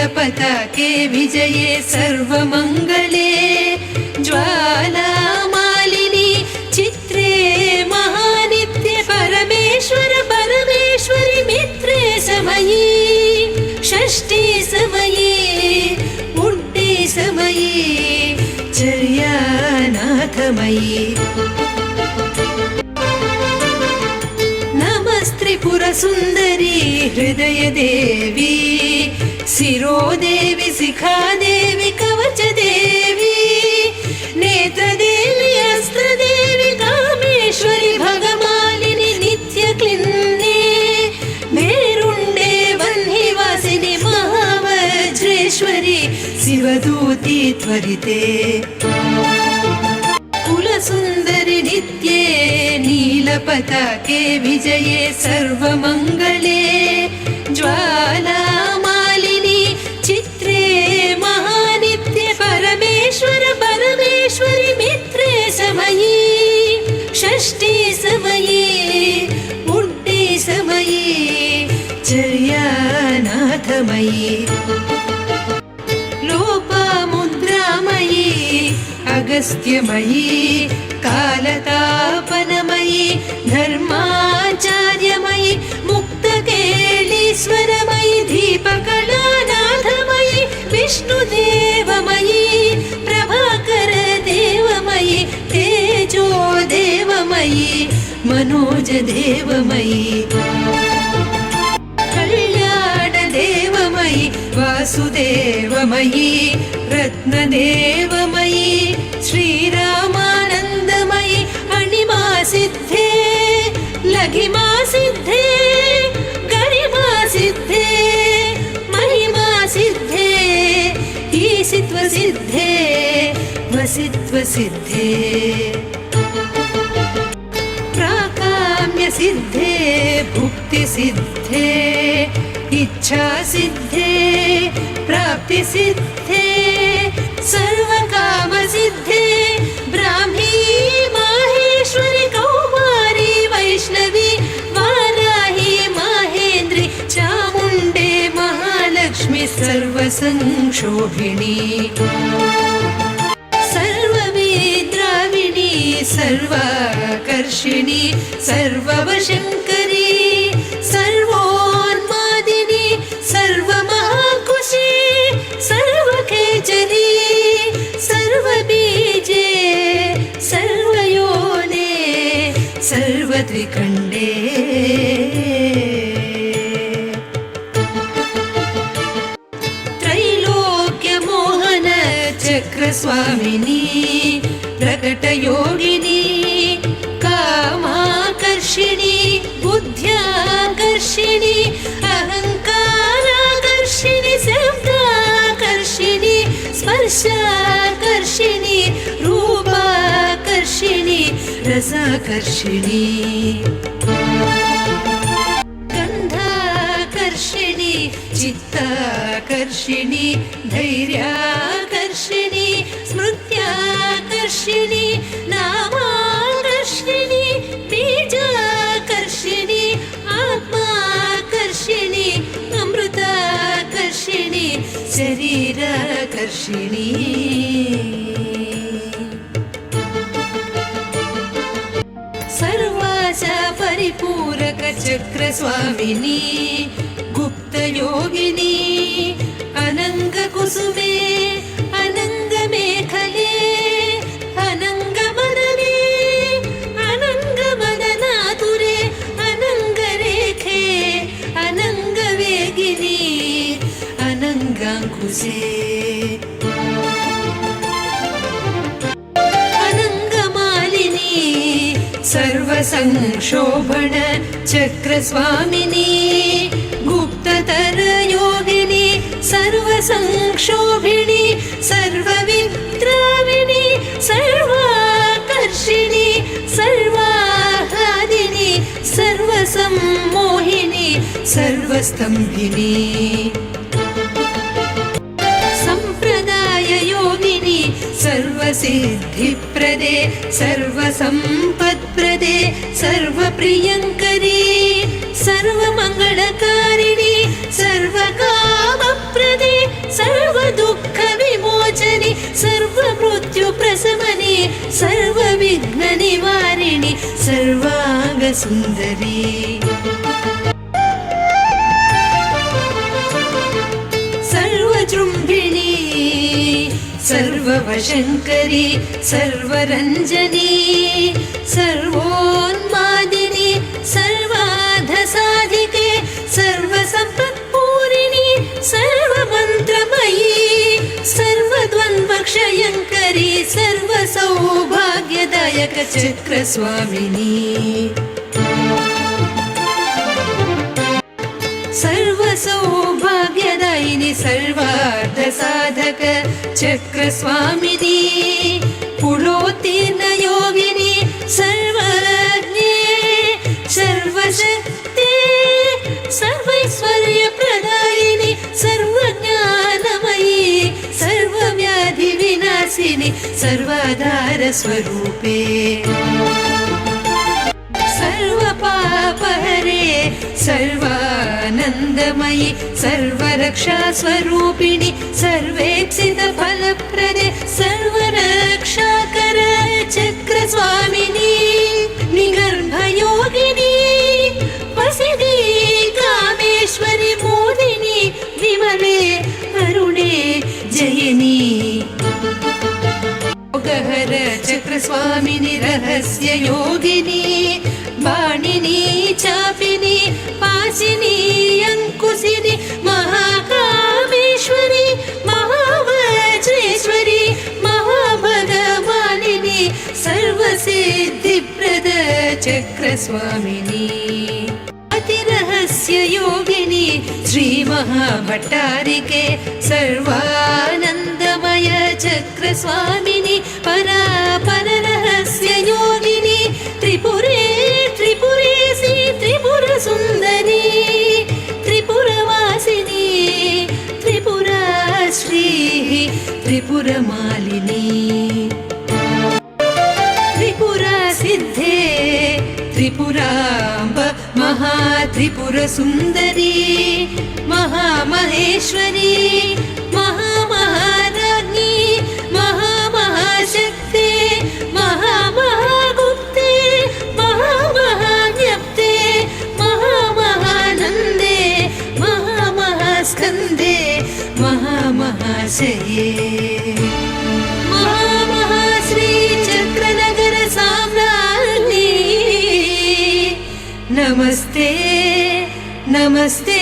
नीलपताके विजये सर्वमङ्गले ज्वालामालिनी चित्रे महानित्य परमेश्वर परमेश्वरि मित्रे समये षष्ठी समये पुण्ये समये चर्यानाथमयी नमस्त्रिपुरसुन्दरी हृदयदेवी शिरोदेवी शिखादेवी कवचदेवी नेत्रदेवी अस्त्रदेवी कामेश्वरी भगमालिनी नित्यक्लिन्ने मेरुण्डे वह्निवासिनि महावज्रेश्वरी शिवदूती त्वरिते कुलसुन्दरि नित्ये नीलपताके विजये सर्वमङ्गले ज्वालामालिनी चित्रे महानित्य परमेश्वर परमेश्वरि मित्रे समये षष्ठी समये पुण्ये समये चर्यानाथमयी लोपामुद्रामयी अगस्त्यमयी कालतापनमयी धर्माचार्यमयी मुक्तकेलीश्वरमयी दीपकलानाथमयी विष्णुदेवमयी प्रभाकरदेवमयी तेजोदेवमयी मनोजदेवमयी कल्याणदेवमयी वासुदेवमयी रत्नदेवमयी श्रीरामानन्दमयी अणिमा सिद्धे लघिमा सिद्धे गरिमा सिद्धे महिमा सिद्धे ईशित्व सिद्धे वसित्व सिद्धे प्राकाम्य सिद्धे भुक्ति सिद्धे इच्छा सिद्धे प्राप्ति सिद्धे सर्वकाम सिद्धे ब्राह्मी माहेश्वरी कौमारी वैष्णवी वाराही माहेन्द्री चामुण्डे महालक्ष्मी सर्वसंक्षोभिणी सर्वविद्राविणी सर्वाकर्षिणी सर्ववशङ्करी सर्वोन्मादिनी सर्वमहाकुशी सर्वखेचरी सर्वबीजे सर्वयोने सर्वत्रिकण्डे त्रैलोक्यमोहन चक्रस्वामिनी प्रकटयोगिनी कामाकर्षिणी बुद्ध्याकर्षिणी अहङ्काराकर्षिणी शब्दाकर्षिणी स्पर्शाकर्षिणी रूपाकर्षिणी रसाकर्षिणी गन्धाकर्षिणी चित्ताकर्षिणी धैर्याकर्षिणी स्मृत्याकर्षिणी नामाकर्षिणी बीजाकर्षिणी आत्माकर्षिणी अमृताकर्षिणी शरीराकर्षिणी सर्वाशा परिपूरक चक्रस्वामिनी गुप्तयोगिनी अनङ्गकुसुमे अनङ्गमेखले अनङ्गमदने अनङ्गमदनातुरे अनङ्गरेखे अनङ्गवेगिनी अनङ्गाङ्कुशे अनङ्गमालिनी सर्वसंक्षोभण चक्रस्वामिनी गुप्ततरयोगिनी सर्वसंक्षोभिणी सर्वविद्राविणी सर्वाकर्षिणी सर्वाह्लादिनी सर्वसम्मोहिनी सर्वस्थम्भिनी संप्रदाययोगिनी सर्वसिद्धिप्रदे सर्वसम्पत्प्रदे सर्वप्रियङ्करी सर्वमङ्गलकारिणी सर्वकामप्रदे सुन्दरी सर्वजृम्भिणी सर्ववशङ्करी सर्वरञ्जनी सर्वोन्मादिनी सर्वाधसाधिके सर्वसम्पत्पूरिणी सर्वमन्त्रमयी सर्वद्वन्द्वक्षयङ्करी सर्वसौभाग्यदायक चक्रस्वामिनी सर्वसौभाग्यदायिनी सर्वार्थसाधक चक्रस्वामिनी पुलोत्तीर्णयोगिनी सर्वज्ञे सर्वशक्ते सर्वैश्वर्यप्रदायिनी सर्वज्ञानमयी सर्वव्याधिविनाशिनी सर्वाधारस्वरूपे सर्वपापहरे सर्वानन्दमयि सर्वरक्षास्वरूपिणि सर्वेप्सितफलप्रदे सर्वरक्षाकर चक्रस्वामिनी निगर्भयोगिनी वसिनी कामेश्वरि मोदिनी विमले अरुणे जयिनी योगहर चक्रस्वामिनी रहस्य योगिनी वाणिनी चापिनी पासिनी अंकुशिनी महाकामेश्वरी महावज्रेश्वरी महाभगवानिनी सर्वसिद्धिप्रद चक्रस्वामिनी अतिरहस्य योगिनी श्री महाभट्टारिके सर्वानन्दमय चक्रस्वामिनी परापररहस्य योगिनी त्रिपुरे त्रिपुरेशी त्रिपुरसुन्दरी त्रिपुरवासिनी त्रिपुराश्रीः त्रिपुरमालिनी त्रिपुरासिद्धे त्रिपुराम्ब महात्रिपुरसुन्दरी महामहेश्वरी महामहाराज्ञी महामहाशक्ते महामहागुप्ते महामहाज्ञप्ते महामहानन्दे महामहास्कन्दे महामहाशये महामहाश्री चक्रनगर साम्राज्ञी नमस्ते नमस्ते